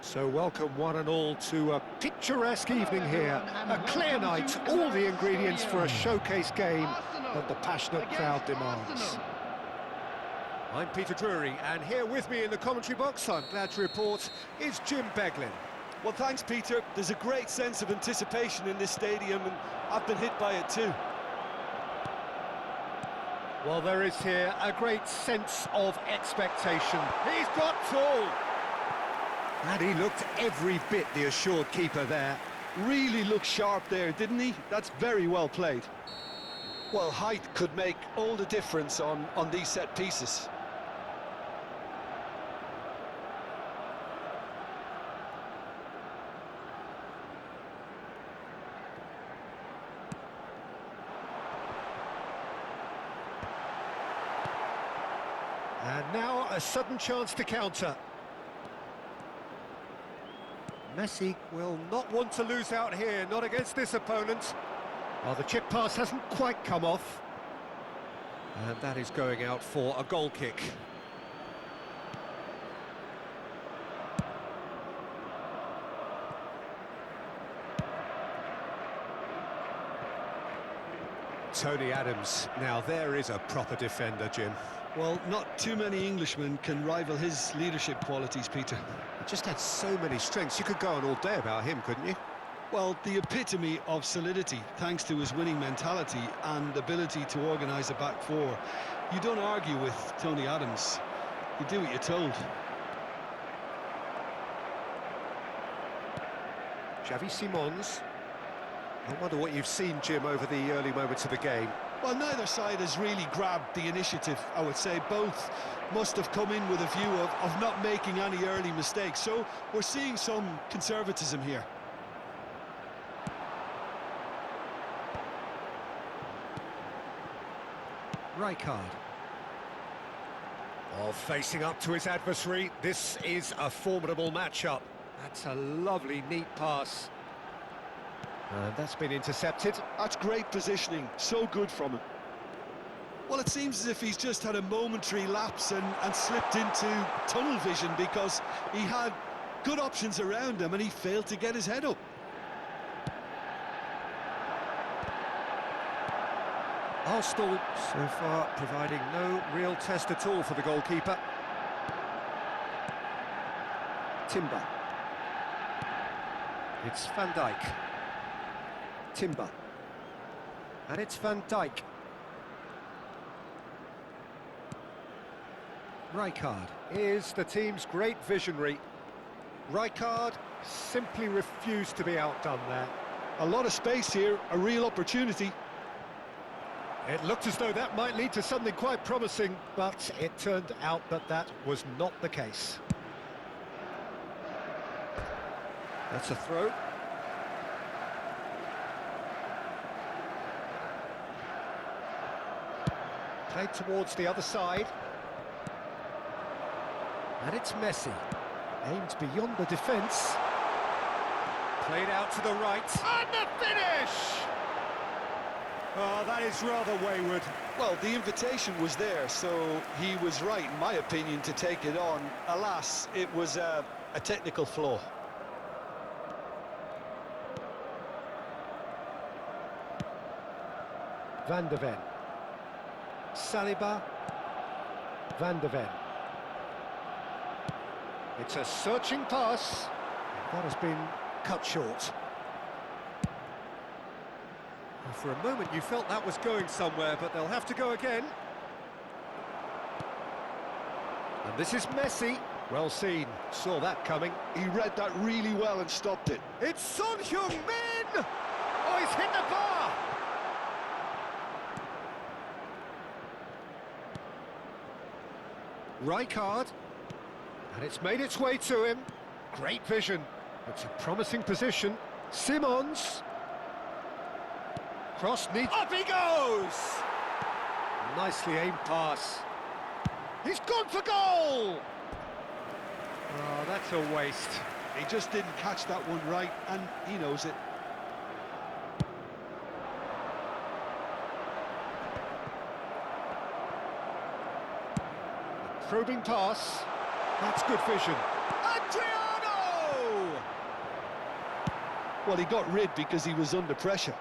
So welcome one and all to a picturesque evening here. A clear night, all the ingredients for a showcase game that the passionate crowd demands. I'm Peter Drury, and here with me in the commentary box, I'm glad to report, is Jim Beglin. Well, thanks, Peter. There's a great sense of anticipation in this stadium, and I've been hit by it too. Well, there is here a great sense of expectation. He's got full! And he looked every bit the assured keeper there. Really looked sharp there, didn't he? That's very well played. Well, height could make all the difference on these set pieces. And now a sudden chance to counter. Messi will not want to lose out here, not against this opponent. Well, the chip pass hasn't quite come off. And that is going out for a goal kick. Tony Adams. Now there is a proper defender, Jim. Well, not too many Englishmen can rival his leadership qualities, Peter. He just had so many strengths. You could go on all day about him, couldn't you? Well, the epitome of solidity, thanks to his winning mentality and ability to organise a back four. You don't argue with Tony Adams. You do what you're told. Xavi Simons. I wonder what you've seen, Jim, over the early moments of the game. Well, neither side has really grabbed the initiative, I would say. Both must have come in with a view of not making any early mistakes. So we're seeing some conservatism here. Rijkaard. Oh, facing up to his adversary. This is a formidable matchup. That's a lovely, neat pass. And that's been intercepted. That's great positioning, so good from him. Well, it seems as if he's just had a momentary lapse and slipped into tunnel vision because he had good options around him and he failed to get his head up. Arsenal so far providing no real test at all for the goalkeeper. Timber. It's Van Dijk. Timber. And it's Van Dijk. Rijkaard is the team's great visionary. Rijkaard simply refused to be outdone there. A lot of space here, a real opportunity. It looked as though that might lead to something quite promising, but it turned out that that was not the case. That's a throw. Played towards the other side. And it's Messi. Aimed beyond the defence. Played out to the right. And the finish! Oh, that is rather wayward. Well, the invitation was there, so he was right, in my opinion, to take it on. Alas, it was a technical flaw. Van de Ven. Saliba. Van de Ven. It's a searching pass. That has been cut short. Well, for a moment you felt that was going somewhere, but they'll have to go again. And this is Messi. Well seen. Saw that coming. He read that really well and stopped it. It's Son Heung-min! Oh, he's hit the bar! Rijkaard, and it's made its way to him. Great vision. It's a promising position. Simons. Cross needs... Up he goes! Nicely aimed pass. He's gone for goal! Oh, that's a waste. He just didn't catch that one right, and he knows it. Probing pass. That's good vision. Adriano! Well, he got rid because he was under pressure.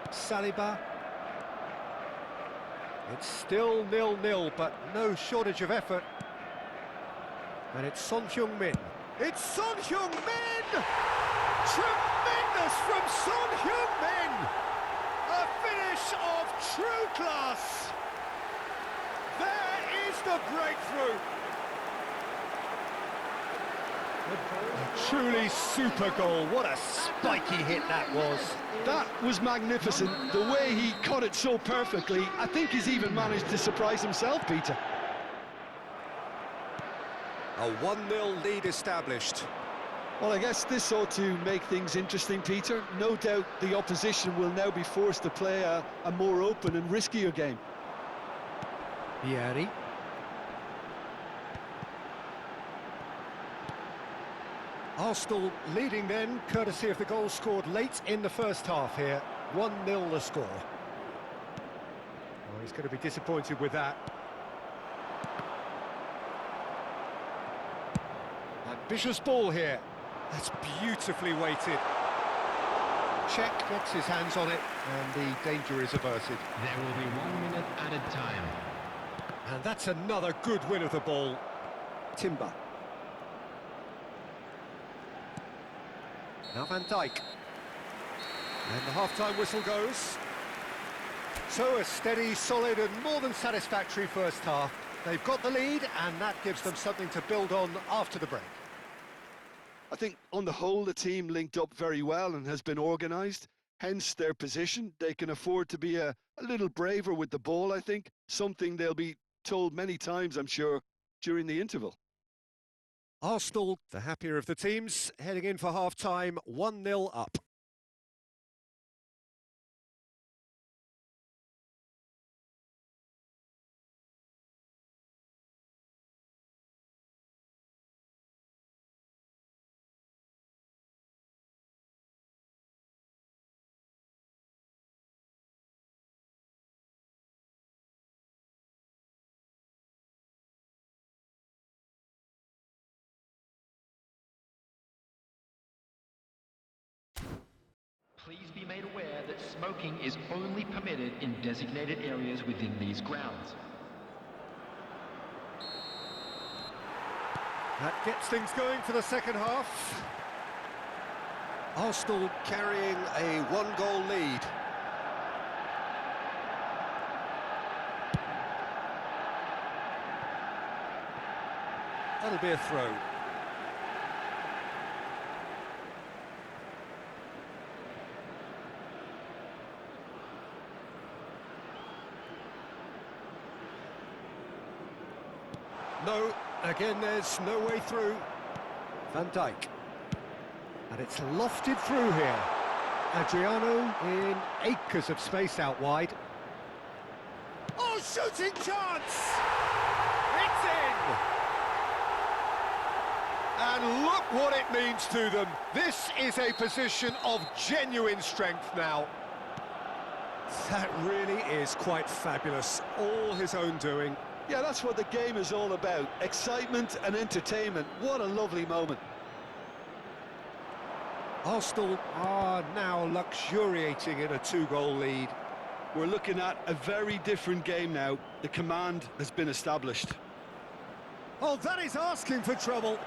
Saliba. It's still 0-0, but no shortage of effort. And it's Son Heung-min. It's Son Heung-min! Tremendous from Son Heung-min! A finish of true class! There is the breakthrough! A truly super goal. What a spiky hit that was. That was magnificent. The way he cut it so perfectly, I think he's even managed to surprise himself, Peter. A 1-0 lead established. Well, I guess this ought to make things interesting, Peter. No doubt the opposition will now be forced to play a more open and riskier game. Vieri. Arsenal leading then, courtesy of the goal scored late in the first half here. 1-0 the score. Oh, he's going to be disappointed with that. Ambitious ball here. That's beautifully weighted. Check gets his hands on it, and the danger is averted. There will be 1 minute added time. And that's another good win of the ball. Timber. Now Van Dijk. And the half-time whistle goes. So a steady, solid and more than satisfactory first half. They've got the lead and that gives them something to build on after the break. I think on the whole the team linked up very well and has been organised, hence their position. They can afford to be a little braver with the ball, I think, something they'll be told many times, I'm sure, during the interval. Arsenal, the happier of the teams, heading in for half-time, 1-0 up. Please be made aware that smoking is only permitted in designated areas within these grounds. That gets things going for the second half. Arsenal carrying a one-goal lead. That'll be a throw. No, again there's no way through. Van Dijk. And it's lofted through here. Adriano in acres of space out wide. Oh, shooting chance! It's in! And look what it means to them. This is a position of genuine strength now. That really is quite fabulous. All his own doing. Yeah, that's what the game is all about. Excitement and entertainment. What a lovely moment. Arsenal are now luxuriating in a two-goal lead. We're looking at a very different game now. The command has been established. Oh, that is asking for trouble.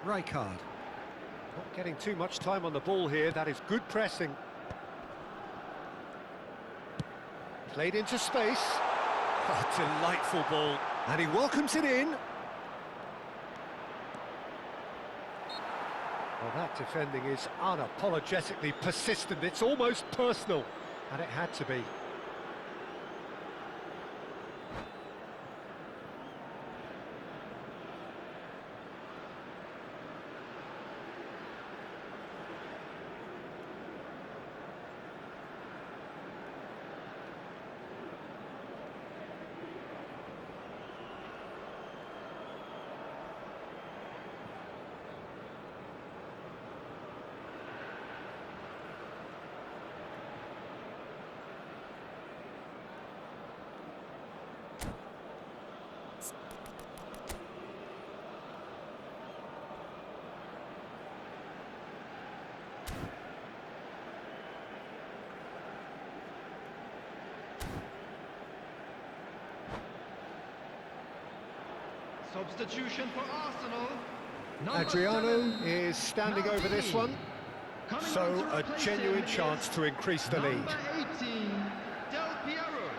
Rijkaard. Not getting too much time on the ball here. That is good pressing. Played into space. Oh, delightful ball. And he welcomes it in. Well, that defending is unapologetically persistent. It's almost personal. And it had to be. Substitution for Arsenal. Number Adriano 7, is standing over this Maldini. one, Coming so on to a replace genuine him chance is to increase the lead. Number 18, Del Piero.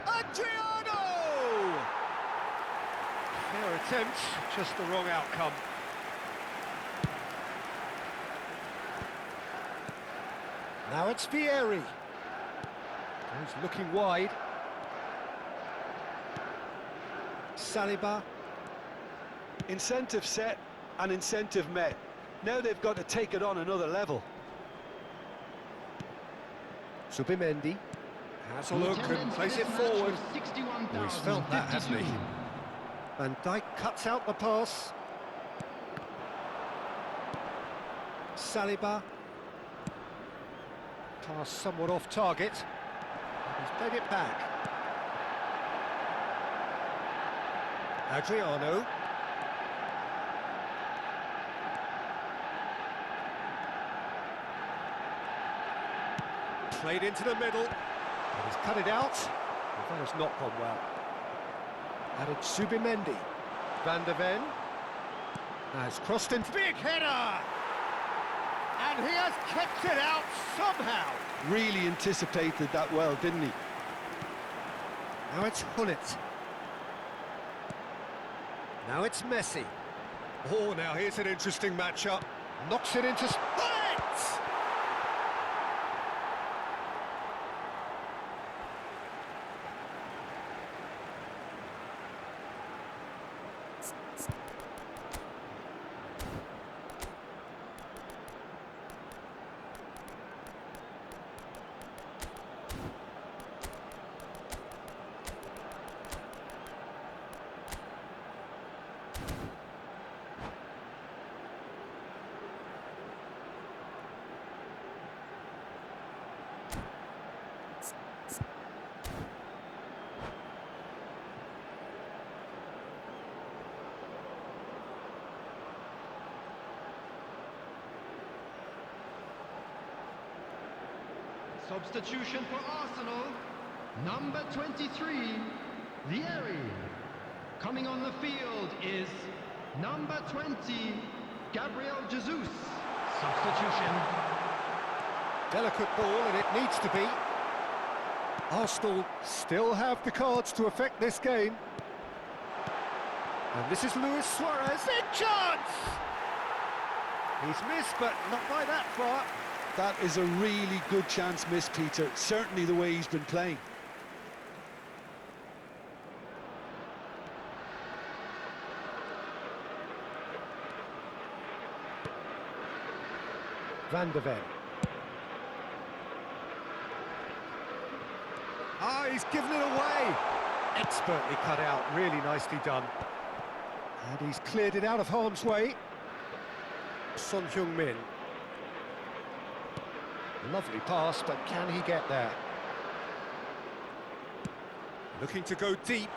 Adriano! Fair attempt, just the wrong outcome. Now it's Vieri. He's looking wide. Saliba. Incentive set and incentive met. Now they've got to take it on another level. Subimendi has a look and plays it forward. Oh, he's felt that, hasn't he? Van Dijk cuts out the pass. Saliba. Pass somewhat off target. He's played it back. Adriano. Played into the middle. And he's cut it out. Well, that has not gone well. Added Subimendi. Van der Ven has crossed into big header. And he has kept it out somehow. Really anticipated that well, didn't he? Now it's Hullet. Now it's Messi. Oh, now here's an interesting matchup. Knocks it into... Hullet! Substitution for Arsenal. Number 23, Vieri. Coming on the field is number 20, Gabriel Jesus. Substitution. Delicate ball, and it needs to be. Arsenal still have the cards to affect this game. And this is Luis Suarez. Big chance! He's missed, but not by that far. That is a really good chance missed, Peter. Certainly the way he's been playing. Van der Ven. Ah, he's given it away. Expertly cut out, really nicely done. And he's cleared it out of harm's way. Son Heung-min. Lovely pass, but can he get there? Looking to go deep.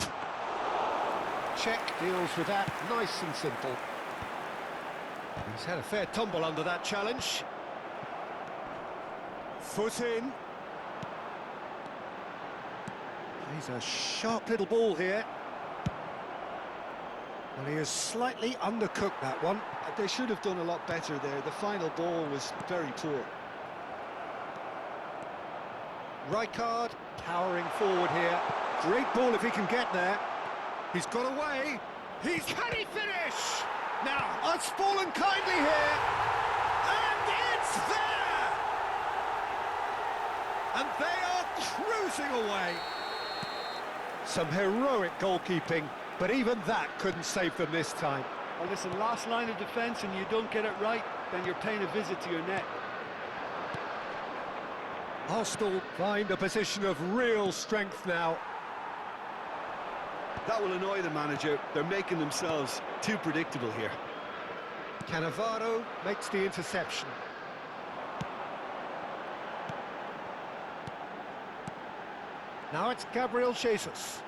Check deals with that, nice and simple. He's had a fair tumble under that challenge. Foot in. He's a sharp little ball here. Well, he has slightly undercooked that one. They should have done a lot better there. The final ball was very poor. Rijkaard powering forward here. Great ball if he can get there. He's got away. Can he finish? Now, it's fallen kindly here. And it's there! And they are cruising away. Some heroic goalkeeping, but even that couldn't save them this time. Well, listen, last line of defence and you don't get it right, then you're paying a visit to your net. Arsenal find a position of real strength now. That will annoy the manager. They're making themselves too predictable here. Cannavaro makes the interception. Now it's Gabriel Jesus.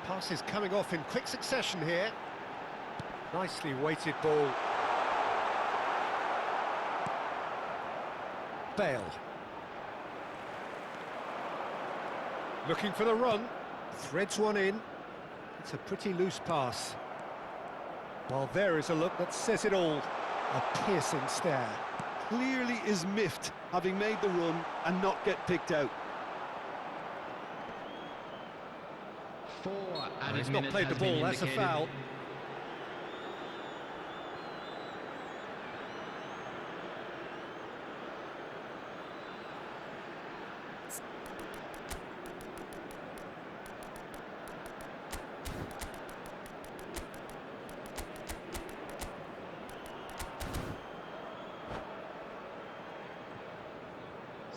Pass is coming off in quick succession here. Nicely weighted ball. Bale. Looking for the run. Threads one in. It's a pretty loose pass. Well, there is a look that says it all. A piercing stare. Clearly is miffed, having made the run and not get picked out. He's not played the ball, that's a foul.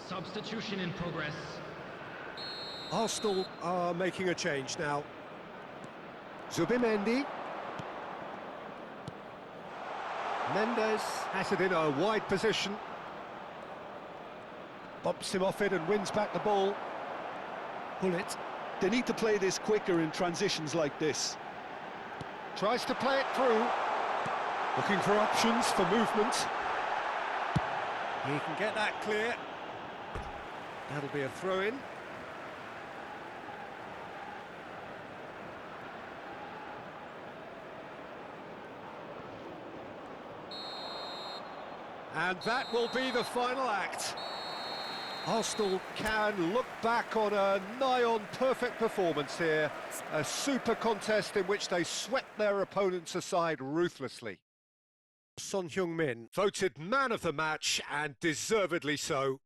Substitution in progress. Arsenal are making a change now. Zubimendi. Mendes has it in a wide position. Bumps him off it and wins back the ball. Hullet. They need to play this quicker in transitions like this. Tries to play it through. Looking for options for movement. He can get that clear. That'll be a throw-in. And that will be the final act. Arsenal can look back on a nigh-on perfect performance here. A super contest in which they swept their opponents aside ruthlessly. Son Heung-min voted man of the match, and deservedly so.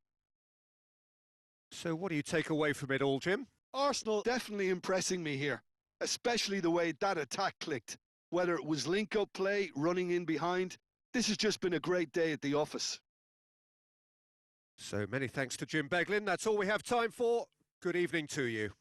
So what do you take away from it all, Jim? Arsenal definitely impressing me here, especially the way that attack clicked. Whether it was link-up play, running in behind, this has just been a great day at the office. So many thanks to Jim Beglin. That's all we have time for. Good evening to you.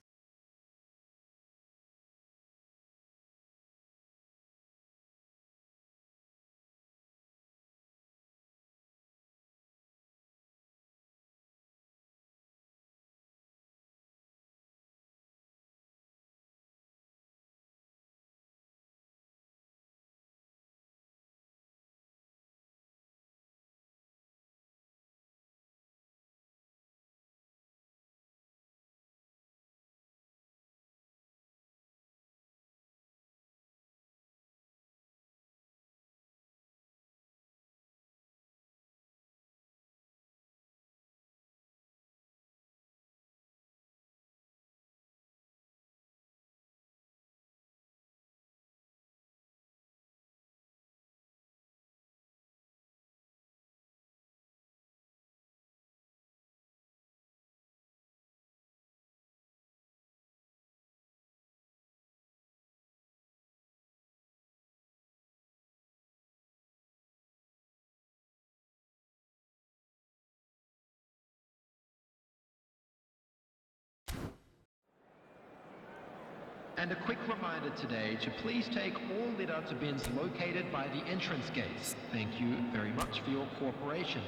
And a quick reminder today to please take all litter to bins located by the entrance gates. Thank you very much for your cooperation.